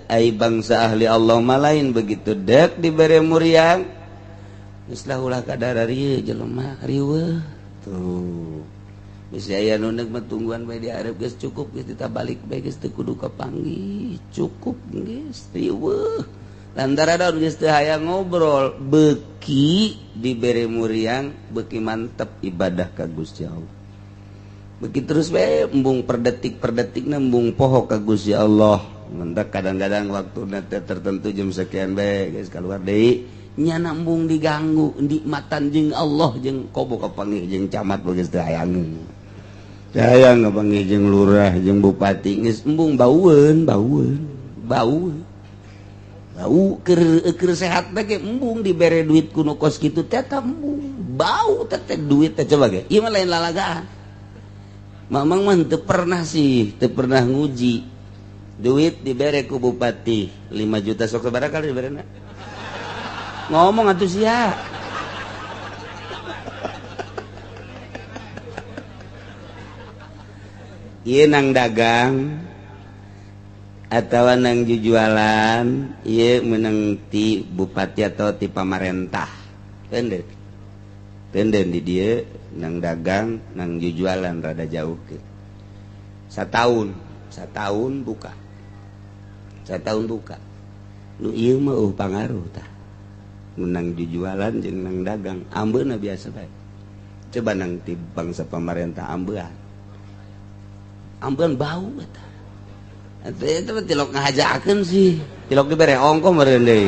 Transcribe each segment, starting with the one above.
ai bangsa ahli Allah malain begitu dek dibere muriang geus ulah kadar rieu jelema riweuh tuh bisa aya nu neuk mah tungguan bae diarep geus cukup geus ditabalik bae geus teu kudu kapanggih cukup geus riweuh lantaran daun geus teu hayang ngobrol beuki dibere muriang beuki mantep ibadah ka Gusti Allah beuki terus bae embung per detik embung poho ka Gusti Allah mendak kadang-kadang waktuna teh tertentu jam sekian bae geus kaluar deui nya nambung diganggu nikmatan jeung Allah jeung kobo kapanggih jeung camat geus teu hayang hayang kapanggih jeung lurah jeung bupati geus embung baueun bau keur sehat bae embung dibere duit ku nu kos kitu teh embung bau teh duit teh coba ge ieu mah lain lalagaan mamang mah teu pernah nguji duit dibere ku bupati 5 juta sok sabaraha kali diberena ngomong atuh sia ieu nang dagang atawa nang jujualan ieu meunang ti bupati atau ti pamarentah tenden di dieu nang dagang nang jujualan rada jauh ke satahun buka nu ieu mah pangaruh tah nang jujualan jeung nang dagang ambeuna biasa bae coba nang ti bangsa pamarentah ambean bau eta eta mah tilok ngahajakeun sih tilok dibere ongko meureun deui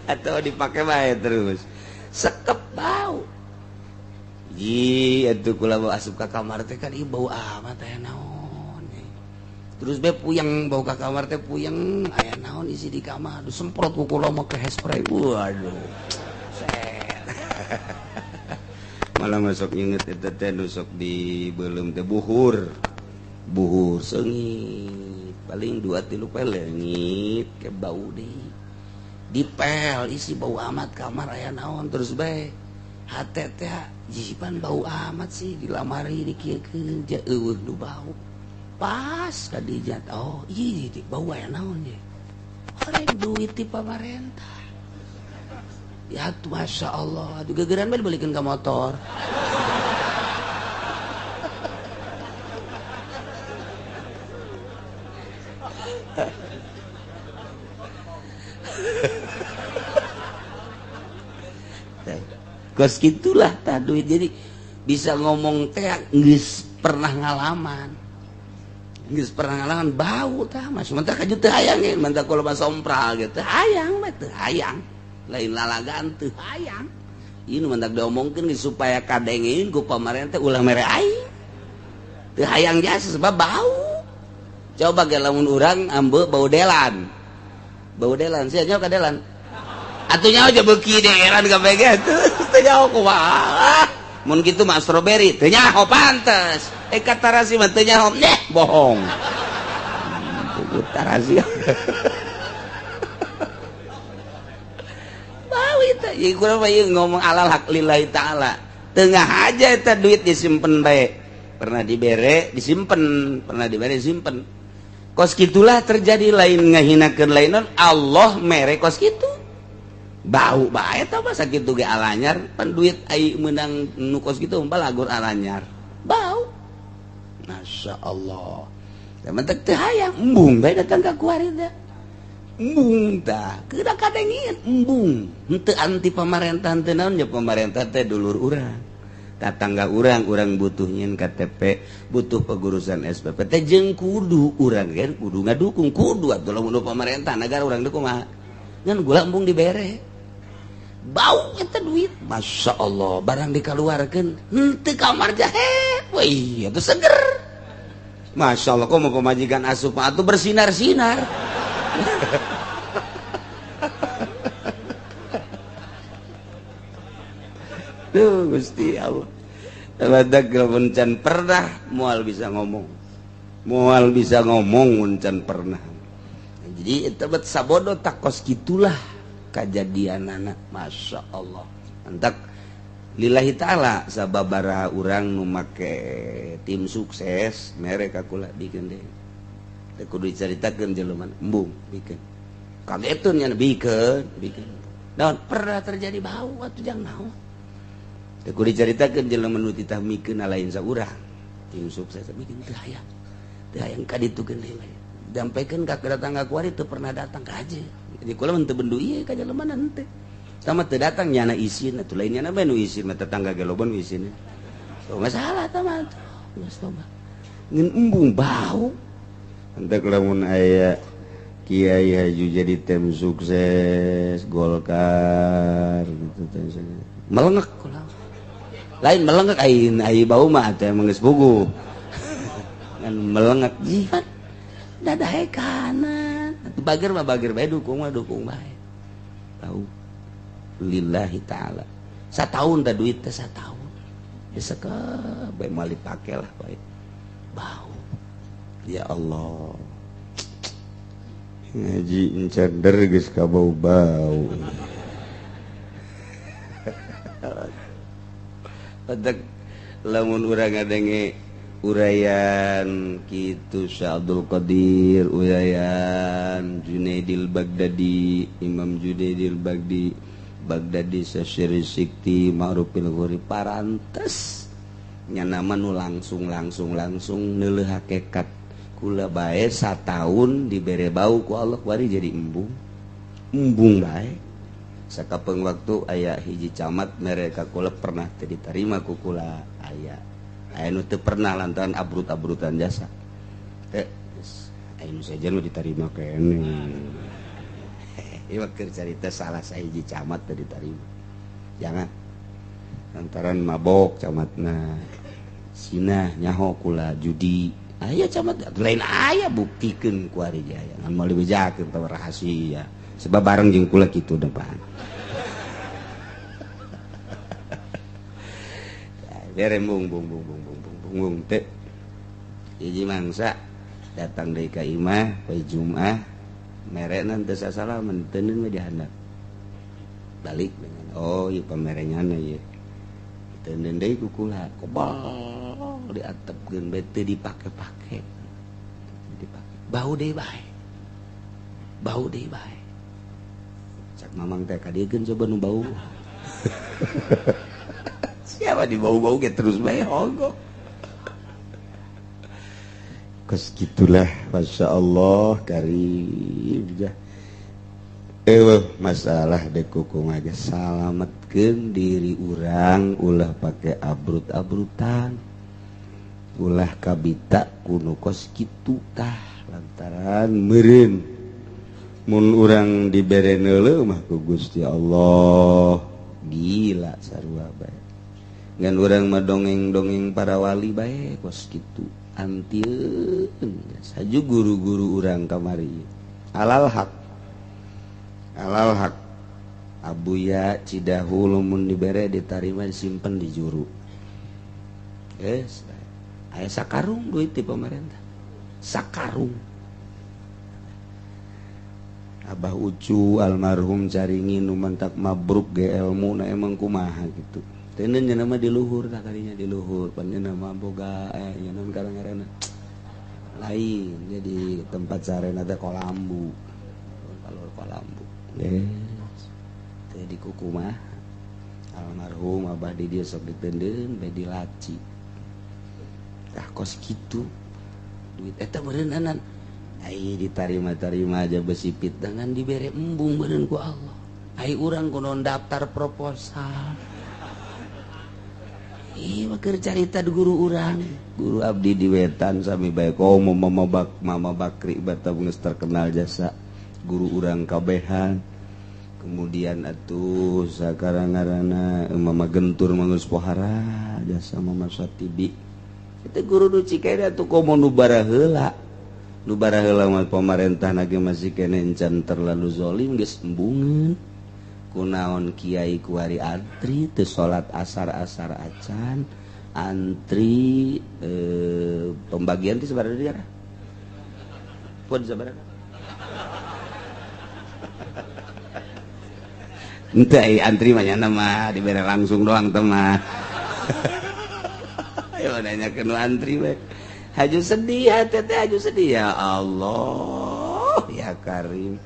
atau dipake bae terus sekep bau atuh kula bawa asup ka kamar teh kan ieu bau amat aya naon terus bae puyeng bau ka kamar teh puyeng aya naon isi di kamar semprot ku kula mah ke hairspray waduh malah masuk inget eta teh nu sok dibeulem teh buhur seungit paling 2-3 pel leungit ke bau deui dipel isi bau amat kamar aya naon terus bae hate teh jiban bau amat sih di lamari dikieukeun ja eueuh nu bau pas ka dinya oh ieu bau aya naon ye horeng duit ti pamarentah ya tuh masya Allah aduh gegeran bae dibalikeun ka motor kos gitulah tah duit jadi bisa ngomong teh geus pernah ngalaman bau tah mas mantap kaju teu hayang ge mantap kalau mah sompral gitu hayang mah teu hayang lain lalagaan teu hayang ieu nu mantap diomongkeun supaya kadengeun ku pamarentah ulah mere aing teu hayang jasa sebab bau coba ge lamun urang ambe bau delan sia nyaho ka delan atuh nyaho aja beuki dengeran ka bege teu nyaho kumaha mun kitu mah strawberry teu nyaho pantes katarasi mah teu nyaho bohong tarasi bau eta ieu kurang mah ieu ngomong alal hak lillahi taala tengah aja eta duit disimpen bae pernah dibere disimpen kos gitulah terjadi lain ngahinakeun lain Allah mere kos kitu bau bae tah masa kitu ge alanyar pan duit ai meunang nu kos kitu umpal lagur alanyar bau masya Allah teman teh hayang embung bae datang ka kuarida embung tah keura kadengieun embung henteu anti pamarentah teh naon nya pamarentah teh dulur urang tatangga urang butuh nyin KTP butuh pengurusan SPP teh jeung kudu urang kan kudu ngadukung kudu atuh lamun pamarentah negara urang teh kumaha ngan gula embung dibere bau eta duit masya Allah barang dikaluarkeun henteu kamar jahe weh atuh seger masya Allah kok mau pemajikan asup atuh bersinar-sinar Duh Gusti Allah badak lamun can pernah moal bisa ngomong mun can pernah jadi eta bet sabodo tak kos gitulah kajadianana masya Allah antak lillahi ta'ala sababaraha urang nu make tim sukses mereka kula bikin deh teu kudu dicaritakeun jelema embung bikin kagetun nya bikin naon pernah terjadi bau atuh jang naon teu kudu dicaritakeun jelema nu titah mikeun lain saurang tim sukses bikin teu hayang ka ditu geuning dampaikeun ka kedatang ka kuari teu pernah datang ka aja jadi kula mun teu bendu ieu ka jelema teh sama teu datang nyana isin atuh lain nyana bae nu isin mah tetangga ge loba nu isin so masalah tah mah geus loba ngeun embung bau entek lamun aya kiai haju jadi tim sukses Golkar gitu teh melengek kula lain melengek ai bau mah teh emang geus puguh ngan melengek jihan dadahe kanan bager mah bager bae dukung bae tahu lillahi ta'ala satahun dah duit teh satahun bisa ke bae mal dipake lah bae bau ya Allah ngaji encender geus ka bau-bau padak lamun urang ngadenge urayan kitu Syekh Abdul Qadir urayan Junaidil Baghdadi Imam Junaidil Baghdadi Sasyiri Sikti Ma'rufil Ghori parantes nya nama nu langsung neuleuh hakikat kula bae satahun dibere bau ku Allah kuari jadi embung bae sakapeung waktu aya hiji camat mereka kula pernah teu ditarima ku kula aya nu teu pernah lantaran abrut-abrutan jasa teh aya nu saja nu ditarima kene ieu keur carita salah sahiji camat teu ditarima jangan lantaran mabok camatna sinah nyaho kula judi aya camat lain aya buktikeun ku ari jaya ngan moal dibejakeun teh rahasia sebab bareng jeung kula kitu depan bere bung teh hiji mangsa datang deui ka imah poe Jumat merekna teu sasalaman teuneun we dihandap balik dengan oh ieu pamerenganna ieu teuneun deui ku kula kobal diatepkeun bae teu dipake-pake bau deui bae cak mamang teh kadiekeun coba nu bau siapa di bau-bau ge terus bae hogo kos gitulah Masya Allah karim jah masalah dek kuku aja salametkeun diri urang ulah pake abrut-abrutan ulah kabita kuno kos kitu tah lantaran meureun mun urang dibere neuleuh mah ku Gusti Allah gila sarua bae ngan urang mah dongeng-dongeng para wali bae kos kitu antieun saju guru-guru urang kamari alal haq abuya Cidahu lamun dibere ditarima disimpen di juru geus aya sakarung duit di pemerintah sakarung Abah Ucu almarhum caringin nu mantak mabruk ge ilmu na emang kumaha gitu teuneun nya nama di luhur tah kadinya di luhur pan nya nama boga nya naon ngaranna lain jadi tempat sarena teh kolambu kalor kolambu yes teh di kukumah almarhum abah di dieu sok diteundeun bae dilaci tah kos kitu duit eta beureunanan ai ditarima-tarima aja besi pit dengan dibere embung beureun ku Allah ai urang kudu daftar proposal iya keur carita guru urang guru abdi di wetan sami bae komo mama bakri batam geus terkenal jasa guru urang kabehan kemudian atuh sakarang ngaranna mama gentur mangus pohara jasa mama Satibi itu guru nu Cikaida atuh komo nu baraheula mah pamarentah nage masih kene encan terlalu zolim geus embungeun kunaon kiai kuari antri teu salat asar acan antri pembagian ti sabaraha dia pun sabaraha ente antri mah nama dibere langsung doang teman. Ayo nanya ke antri we. Haju sedih teh haju sedih ya Allah ya Karim.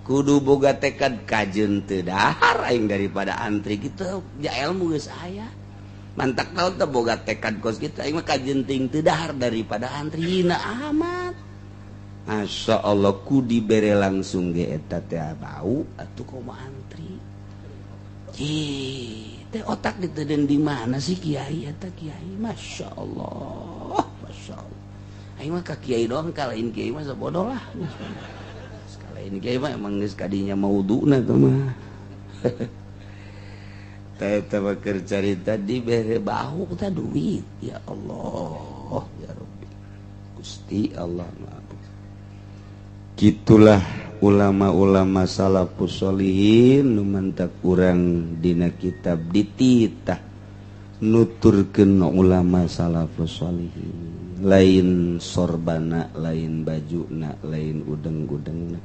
Kudu boga tekad kajen teu dahar aing daripada antri kita ja ilmu geus aya. Mantak naon teh boga tekad kos kita aing mah kajen ting teu dahar daripada antri hina amat. Masya Allah ku dibere langsung ge eta teh bau atuh komo antri. Teh otak diteudeun di mana sih kiai eta kiai? Masya Allah. Masya Allah. Aing mah ka kiai doang kalain kiai mah sabodoh lah. Sekalain kiai mah emang geus kadinya mauduna teh mah. Teh teh keur carita dibere bahu teh duit. Ya Allah, ya Rabbi. Gusti Allah maaf. Gitulah ulama-ulama salafus sholihin nu mantak urang dina kitab dititah nuturkeun ulama salafus sholihin lain sorbana lain bajuna lain udeng-udengna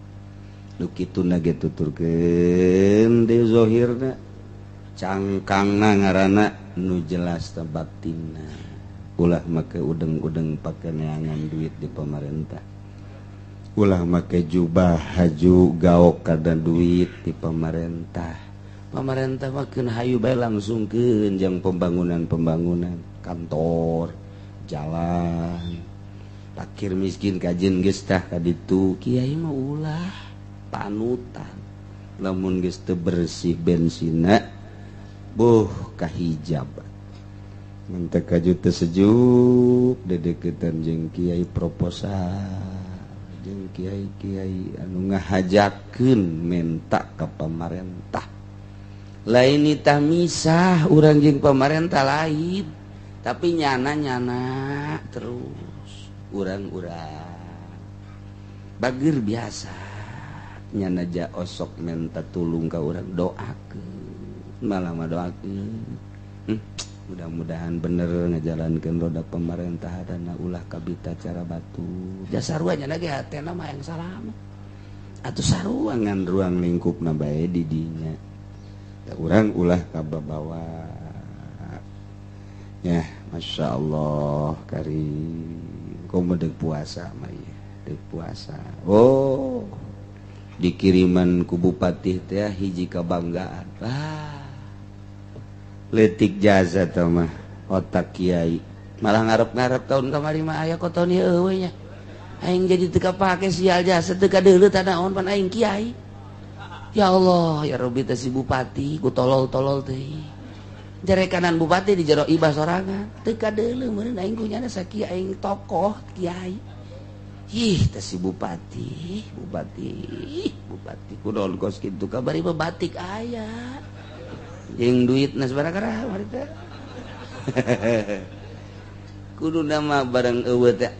nu kituna ge tuturkeun di zahirna cangkangna ngaranna nu jelas teh batinna ulah make udeng-udeng pake neangan duit di pemerintah ulah make jubah haju gaok kada duit di pemerintah makeun hayu bae langsungkeun jang pembangunan kantor jalan fakir miskin kajen geus tah ka ditu kiai mah ulah panutan lamun geus teu bersih bensina kahijab mun teu kaju teu sejuk dedeketan jeung kiai proposal jeung kiai-kiai anu ngahajakeun menta ka pamarentah lain itah misah urang jeung pamarentah lain tapi nyana terus urang-urang bageur biasa nyana ja osok menta tulung ka urang doakeun malah mah doakeun mudah-mudahan bener ngajalankeun roda pemerintahan ulah kabita cara batu jasa ruanya lagi hatena mah yang salam atuh sarua ngan ruang lingkupna bae di dinya da urang ulah kababawa ya Masya Allah karim komo deuk puasa mah ya deuk puasa oh dikiriman ku bupati teh hiji kabanggaan letik jasa tau mah otak kiai malah ngarep-ngarep tahun kamari mah aya koton ieu eueuh nya aing jadi teu kapake sial jasa teu kadeuleut naon pan aing kiai ya Allah ya Rabbi teh si bupati ku tolol-tolol teh jare kanan bupati di jero ibah sorangan teu kadeuleut meureun aing kunyana sakieu aing tokoh kiai ih teh si bupati kunaon kos kitu kabari mah batik aya yang duit nas barakara warita kudu nama barang eueuh teh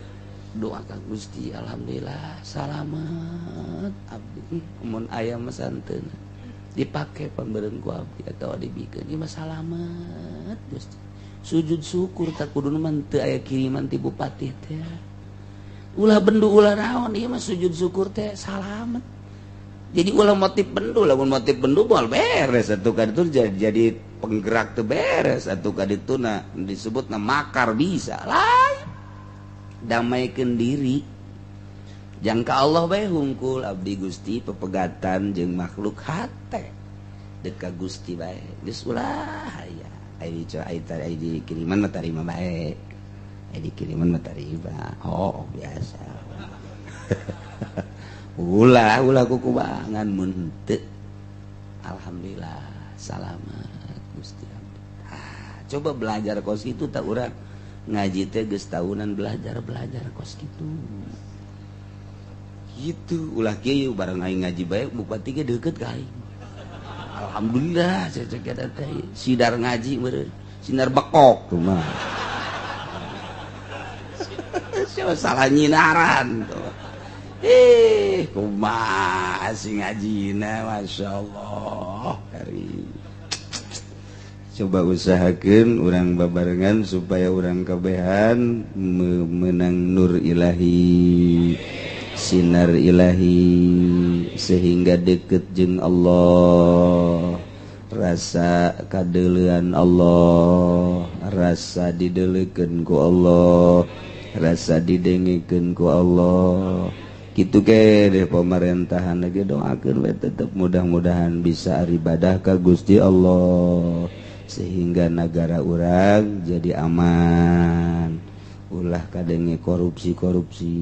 doa ka Gusti alhamdulillah salamet abdi mun aya mah santeun dipake pambeureun ku abdi atawa dibikeun ieu mah salamet Gusti sujud syukur tak kudu mah teu aya kiriman ti bupati teh ulah bendu ulah naon ieu mah sujud syukur teh salamet. Jadi ulah motif bendu, lamun motif bendu moal beres atuh ka ditu jadi penggerak teu beres atuh ka dituna disebutna makar bisa lain damaikeun diri jangka Allah bae hungkul abdi Gusti pepegatan jeung makhluk hate deuk ka Gusti bae geus ulah aya ai dikiriman mah tarima bae ai dikiriman mah tarima oh biasa ulah kuku bangan mun teu alhamdulillah salamet Gusti coba belajar kos kitu tak urang ngaji teh geus tahunan belajar kos kitu gitu ulah kieu bareng aing ngaji bae bupati ge deukeut ka aing alhamdulillah cecek eta teh sidar ngaji meureun sinar bekok tuh mah salah nyinaran tuh kumaha sing ngajina Masya Allah hari coba usahakeun urang babarengan supaya urang kabehan menang nur ilahi sinar ilahi sehingga deket jeung Allah rasa kadeulean Allah, rasa didelekeun ku Allah, rasa didengikeun ku Allah. Kitu ke deh pemerintahan lagi doakeun we tetep mudah-mudahan bisa ibadah ka Gusti Allah sehingga negara urang jadi aman. Ulah kadenge korupsi-korupsi.